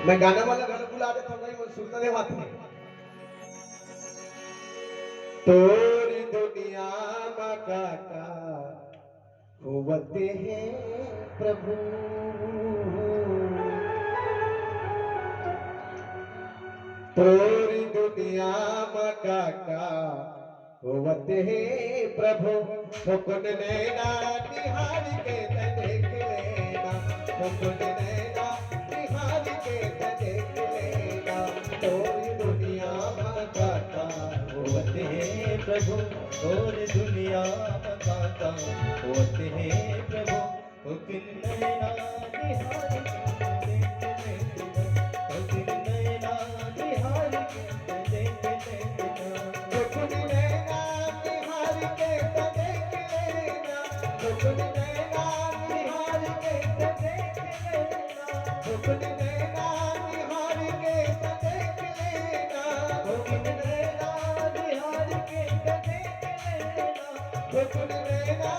मैं गाना वाला घर बुला देता हूँ भाई, वो सुनने दे बात नहीं। तोरी दुनिया में काका होवते हैं प्रभु, तोरी दुनिया में काका होवते हैं प्रभु। मुकुट नैना निहार के देख लेना, मुकुट नैना निहार के देख लेना। तोरी दुनिया में काका होते हैं प्रभु, और दुनिया बताता होते हैं प्रभु। हुक्म नैना निहार के देख लेना, हुक्म नैना निहार के देख लेना। मुकुट नैना निहार के देख लेना, मुकुट नैना निहार के देख लेना, मुकुट नैना निहार के देख लेना, मुकुट नैना निहार के देख लेना, मुकुट नैना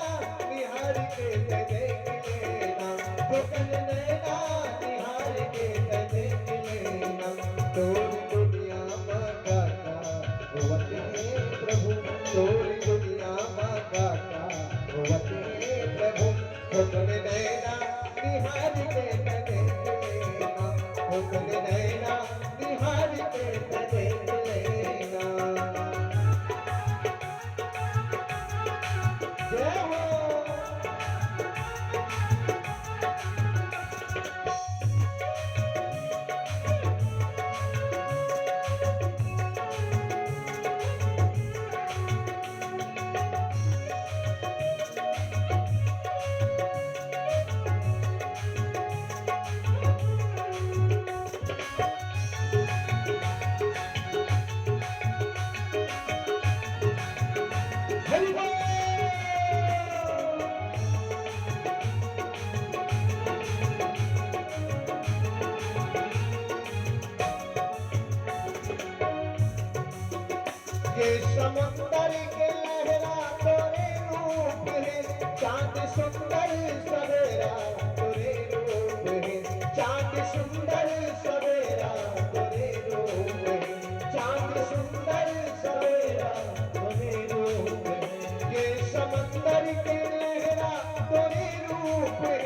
निहार के देख लेना, मुकुट नैना निहार के देख लेना। तोरी दुनिया में काका होवते हैं प्रभु, तोरी दुनिया में काका होवते हैं प्रभु। मुकुट नैना निहार के देख लेना, मुकुट नैना निहार के देख लेना। जय हो। हरि बोल। ये समुंदर के लहरा तोरे रूप है, चांद सुंदर सवेरा तोरे रूप है, चांद सुंदर सवेरा तोरे रूप है, चांद सुंदर सवेरा तोरे रूप है। ये समुंदर के लहरा तोरे रूप है,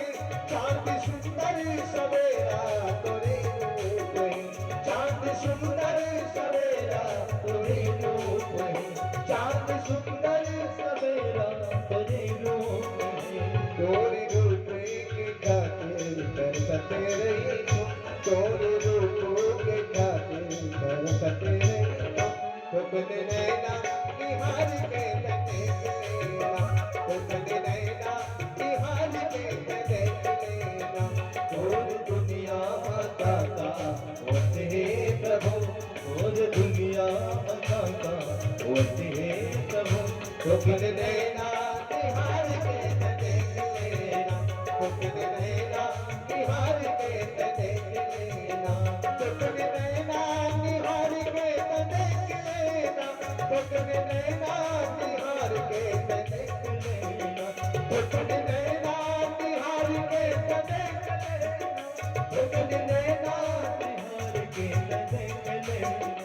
चांद सुंदर सवेरा तोरे रूप है, चांद सुंदर सवेरा तोरे रूप है, चांद सुंदर सवेरा तोरे रूप है। तोरे रूप के खातिर तरसते रही हो, तोरे रूप के खातिर तरसते रही हो। मुकुट नैना निहार के देख लेना, मुकुट नैना निहार के देख लेना। और दुनिया बताता होते हैं प्रभु, और दुनिया बताता होते हैं प्रभु। मुकुट नैना निहार के देख लेना, मुकुट नैना निहार के देख लेना, मुकुट नैना निहार के देख लेना, मुकुट नैना निहार के देख लेना, मुकुट नैना निहार के देख लेना, मुकुट नैना निहार के देख लेना।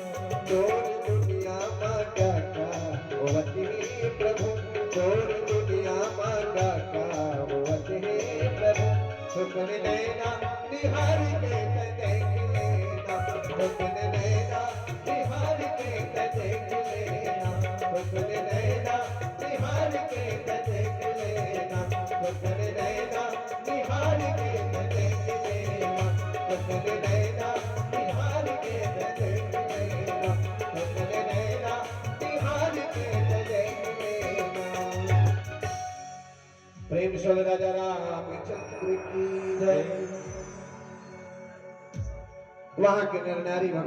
तोरी दुनिया में काका होवते हैं प्रभु, तोरी दुनिया में काका होवते हैं प्रभु। मुकुट नैना निहार के देख लेना, मुकुट नैना निहार के देख लेना, मुकुट नैना निहार के देख लेना, मुकुट नैना निहार के देख लेना, मुकुट नैना निहार के देख लेना, मुकुट नैना निहार के देख लेना। प्रेम से राजा रामचंद्र की जय। वहां के नर नारी भगवान